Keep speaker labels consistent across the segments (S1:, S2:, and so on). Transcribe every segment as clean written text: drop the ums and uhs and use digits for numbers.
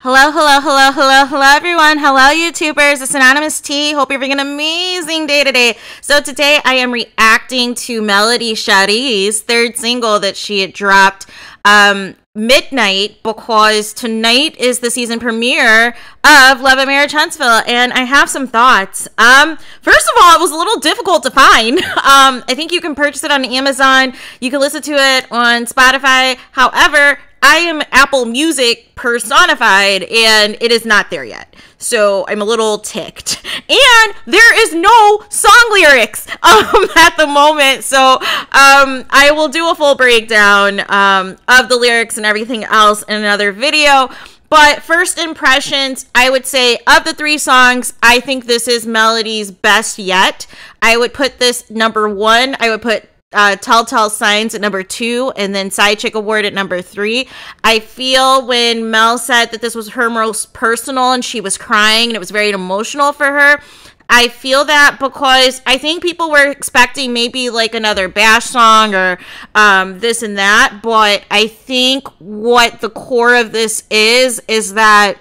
S1: Hello, hello, hello, hello, hello, everyone. Hello, YouTubers. It's Anonymous T. Hope you're having an amazing day today. So today I am reacting to Melody SHARI's third single that she had dropped midnight, because tonight is the season premiere of Love and Marriage Huntsville, and I have some thoughts. First of all, it was a little difficult to find. I think you can purchase it on Amazon. You can listen to it on Spotify. However, I am Apple Music personified, and it is not there yet. So I'm a little ticked. And there is no song lyrics at the moment. So I will do a full breakdown of the lyrics and everything else in another video. But first impressions, I would say of the three songs, I think this is Melody's best yet. I would put this number one. I would put Telltale Signs at number 2, and then Side Chick Award at number 3. I feel when Mel said that this was her most personal and she was crying and it was very emotional for her, I feel that because I think people were expecting maybe like another Bash song or this and that, but I think what the core of this is that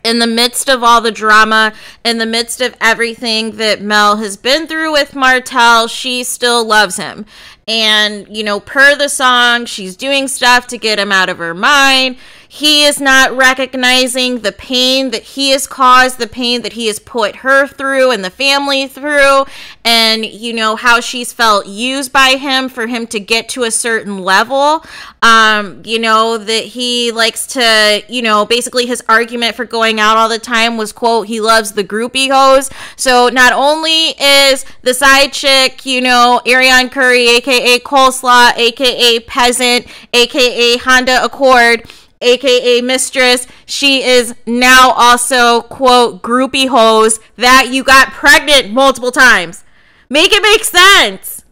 S1: in the midst of all the drama, in the midst of everything that Mel has been through with Martell, she still loves him. And, you know, per the song, she's doing stuff to get him out of her mind. He is not recognizing the pain that he has caused, the pain that he has put her through and the family through, and, you know, how she's felt used by him for him to get to a certain level. You know, that he likes to, you know, basically his argument for going out all the time was, quote, he loves the groupie hoes. So not only is the side chick, you know, Ariane Curry, aka Coleslaw, aka Peasant, aka Honda Accord, aka Mistress, she is now also, quote, groupie hoes that you got pregnant multiple times. Make it make sense.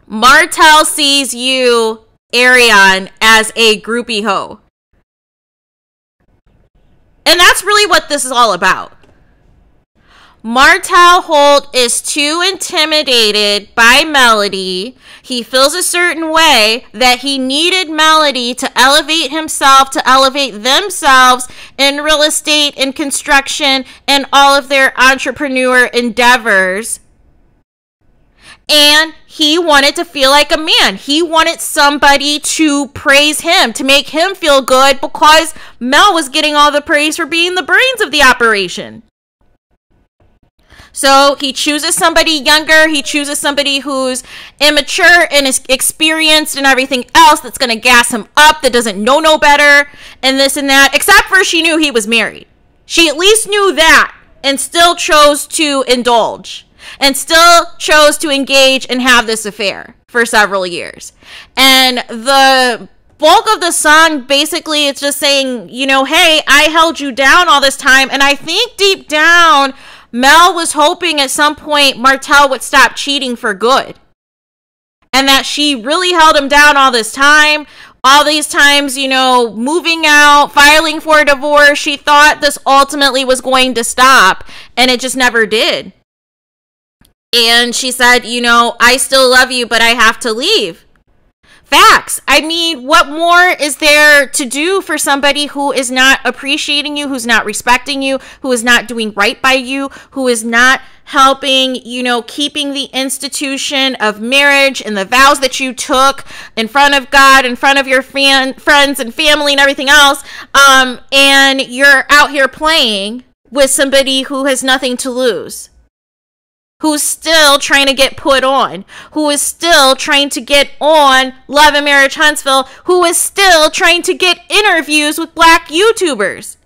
S1: Martell sees you, Ariane, as a groupie hoe. And that's really what this is all about. Martell Holt is too intimidated by Melody. He feels a certain way that he needed Melody to elevate himself, to elevate themselves in real estate and construction and all of their entrepreneur endeavors. And he wanted to feel like a man. He wanted somebody to praise him, to make him feel good, because Mel was getting all the praise for being the brains of the operation. So he chooses somebody younger. He chooses somebody who's immature and is experienced and everything else, that's going to gas him up, that doesn't know no better and this and that, except for she knew he was married. She at least knew that and still chose to indulge and still chose to engage and have this affair for several years. And the bulk of the song, basically, it's just saying, you know, hey, I held you down all this time. And I think deep down, Mel was hoping at some point Martell would stop cheating for good. And that she really held him down all this time. All these times, you know, moving out, filing for a divorce. She thought this ultimately was going to stop. And it just never did. And she said, you know, I still love you, but I have to leave. Facts. I mean, what more is there to do for somebody who is not appreciating you, who's not respecting you, who is not doing right by you, who is not helping, you know, keeping the institution of marriage and the vows that you took in front of God, in front of your friends and family and everything else, and you're out here playing with somebody who has nothing to lose, who's still trying to get put on, who is still trying to get on Love and Marriage Huntsville, who is still trying to get interviews with black YouTubers.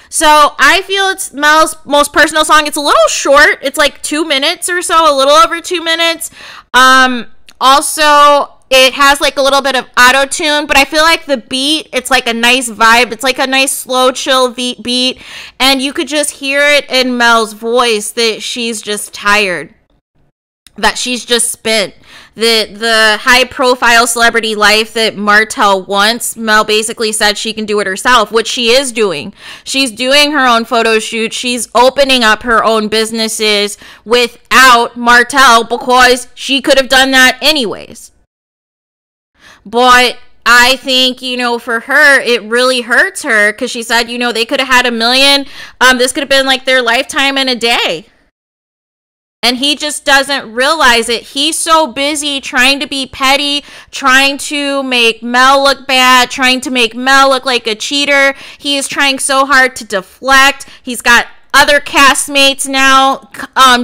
S1: So I feel it's Mel's most personal song. It's a little short. It's like 2 minutes or so, a little over 2 minutes. Also, it has like a little bit of auto-tune, but I feel like the beat, it's like a nice vibe. It's like a nice slow, chill beat. And you could just hear it in Mel's voice that she's just tired, that she's just spent. The high-profile celebrity life that Martell wants, Mel basically said she can do it herself, which she is doing. She's doing her own photo shoot. She's opening up her own businesses without Martell because she could have done that anyways. But I think, you know, for her, it really hurts her because she said, you know, they could have had 1 million. This could have been like their lifetime in a day. And he just doesn't realize it. He's so busy trying to be petty, trying to make Mel look bad, trying to make Mel look like a cheater. He is trying so hard to deflect. He's got other castmates now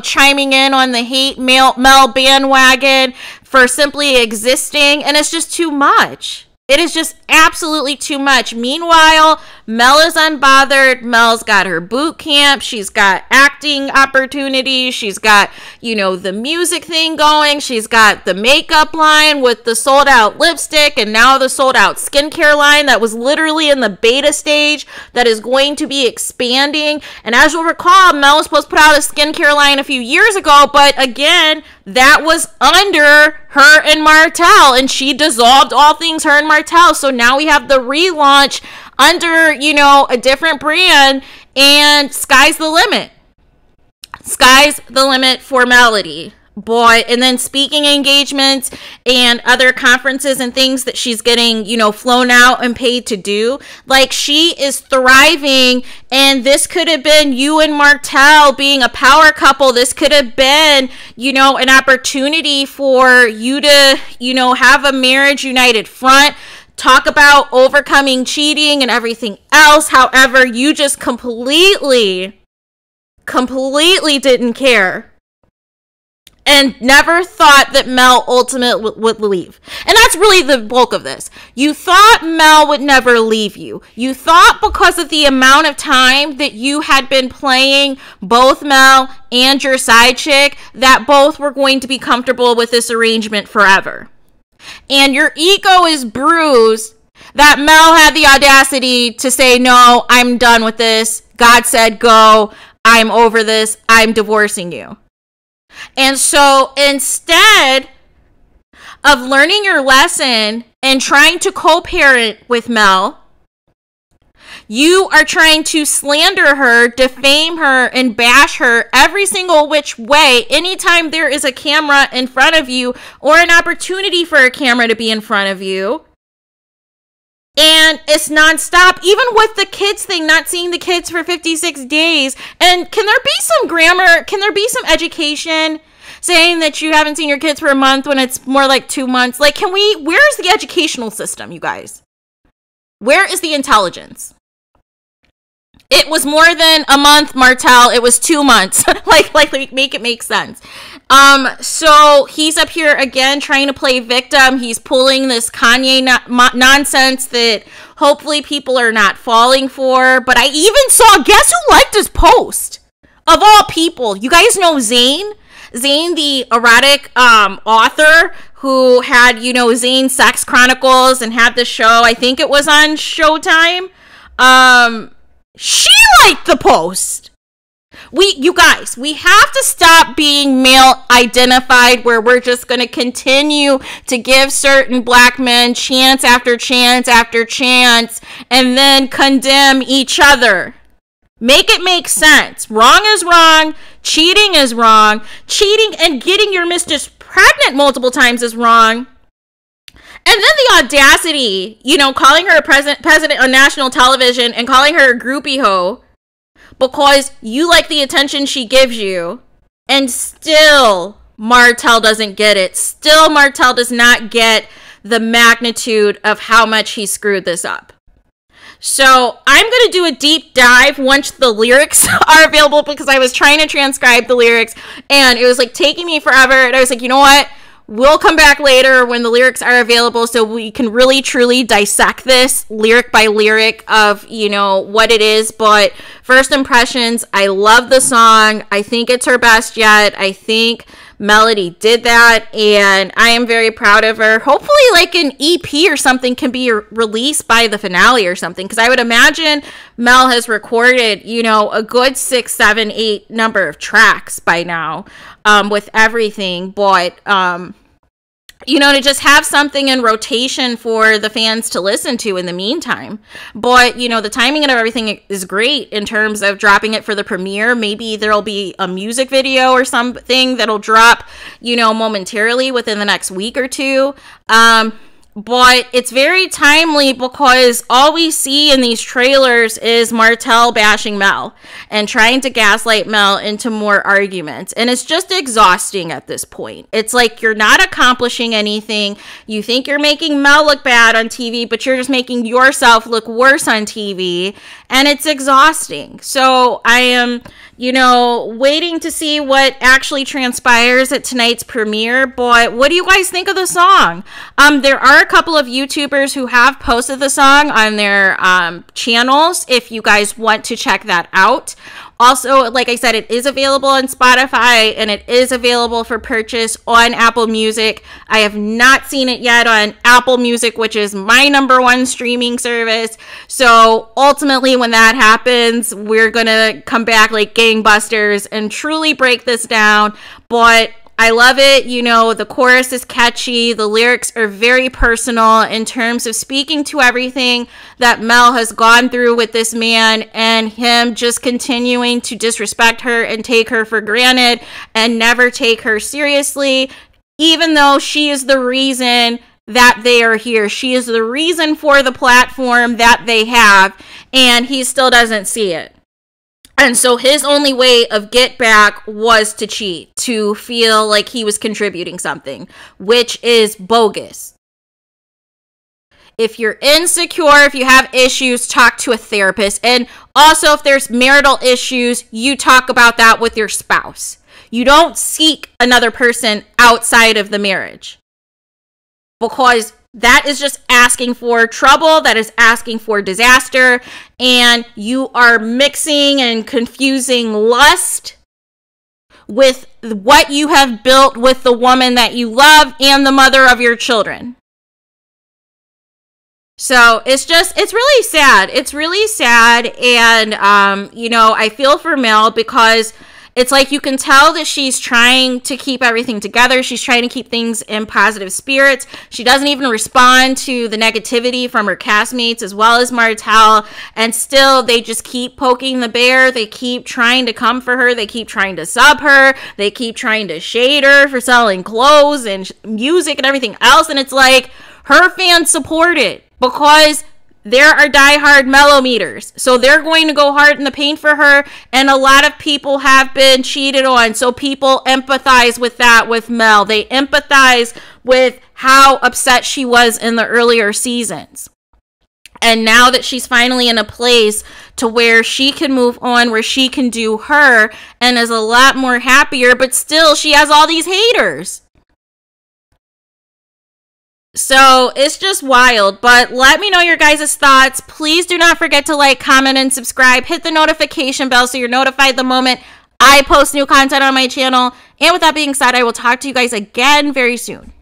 S1: chiming in on the hate Mel bandwagon for simply existing. And it's just too much. It is just absolutely too much. Meanwhile, Mel is unbothered. Mel's got her boot camp. She's got acting opportunities. She's got, you know, the music thing going. She's got the makeup line with the sold out lipstick and now the sold out skincare line that was literally in the beta stage that is going to be expanding. And as you'll recall, Mel was supposed to put out a skincare line a few years ago, but again, that was under her and Martell, and she dissolved all things her and Martell. So now we have the relaunch under, you know, a different brand, and sky's the limit. Sky's the limit for Melody. Boy, and then speaking engagements and other conferences and things that she's getting, you know, flown out and paid to do. Like, she is thriving, and this could have been you and Martell being a power couple. This could have been, you know, an opportunity for you to, you know, have a marriage united front, talk about overcoming cheating and everything else. However, you just completely didn't care. And never thought that Mel ultimately would leave. And that's really the bulk of this. You thought Mel would never leave you. You thought because of the amount of time that you had been playing both Mel and your side chick, that both were going to be comfortable with this arrangement forever. And your ego is bruised that Mel had the audacity to say, no, I'm done with this. God said go. I'm over this. I'm divorcing you. And so instead of learning your lesson and trying to co-parent with Mel, you are trying to slander her, defame her, and bash her every single which way anytime there is a camera in front of you or an opportunity for a camera to be in front of you. And it's nonstop, even with the kids thing, not seeing the kids for 56 days. And can there be some grammar? Can there be some education saying that you haven't seen your kids for a month when it's more like 2 months? Like, where's the educational system, you guys? Where is the intelligence? It was more than a month, Martell. It was 2 months. like make it make sense. So he's up here again trying to play victim. He's pulling this Kanye nonsense that hopefully people are not falling for. But I even saw, guess who liked his post? Of all people, you guys know Zayn? Zayn, the erotic author who had, you know, Zayn Sex Chronicles and had the show. I think it was on Showtime. She liked the post. You guys, we have to stop being male identified where we're just going to continue to give certain black men chance after chance after chance and then condemn each other. Make it make sense. Wrong is wrong. Cheating is wrong. Cheating and getting your mistress pregnant multiple times is wrong. And then the audacity, you know, calling her a president on national television and calling her a groupie hoe because you like the attention she gives you. And still, Martell doesn't get it. Still, Martell does not get the magnitude of how much he screwed this up. So I'm going to do a deep dive once the lyrics are available because I was trying to transcribe the lyrics and it was like taking me forever. And I was like, you know what? We'll come back later when the lyrics are available so we can really truly dissect this lyric by lyric of, you know, what it is. But first impressions, I love the song. I think it's her best yet. I think Melody did that and I am very proud of her. Hopefully like an EP or something can be released by the finale or something because I would imagine Mel has recorded, you know, a good 6, 7, 8 number of tracks by now with everything. But you know, to just have something in rotation for the fans to listen to in the meantime. But, you know, the timing of everything is great in terms of dropping it for the premiere. Maybe there'll be a music video or something that'll drop, you know, momentarily within the next week or two. But it's very timely because all we see in these trailers is Martell bashing Mel and trying to gaslight Mel into more arguments. And it's just exhausting at this point. It's like you're not accomplishing anything. You think you're making Mel look bad on TV, but you're just making yourself look worse on TV. And it's exhausting. So I am, waiting to see what actually transpires at tonight's premiere. But what do you guys think of the song? There are a couple of YouTubers who have posted the song on their channels if you guys want to check that out. Also, like I said, it is available on Spotify and it is available for purchase on Apple Music. I have not seen it yet on Apple Music, which is my #1 streaming service. So ultimately, when that happens, we're going to come back like gangbusters and truly break this down. But I love it. The chorus is catchy. The lyrics are very personal in terms of speaking to everything that Mel has gone through with this man and him just continuing to disrespect her and take her for granted and never take her seriously, even though she is the reason that they are here. She is the reason for the platform that they have, and he still doesn't see it. And so his only way of get back was to cheat, to feel like he was contributing something, which is bogus. If you're insecure, if you have issues, talk to a therapist. And also, if there's marital issues, you talk about that with your spouse. You don't seek another person outside of the marriage, because that is just asking for trouble. That is asking for disaster. And you are mixing and confusing lust with what you have built with the woman that you love and the mother of your children. So it's really sad. It's really sad. And, I feel for Mel because it's like you can tell that she's trying to keep everything together. She's trying to keep things in positive spirits. She doesn't even respond to the negativity from her castmates as well as Martell. And still, they just keep poking the bear. They keep trying to come for her. They keep trying to sub her. They keep trying to shade her for selling clothes and music and everything else. And it's like her fans support it because there are diehard Mellow meters. So they're going to go hard in the paint for her. And a lot of people have been cheated on. So people empathize with that with Mel. They empathize with how upset she was in the earlier seasons. And now that she's finally in a place to where she can move on, where she can do her and is a lot more happier, but still she has all these haters. So it's just wild, but let me know your guys' thoughts. Please do not forget to like, comment, and subscribe. Hit the notification bell so you're notified the moment I post new content on my channel. And with that being said, I will talk to you guys again very soon.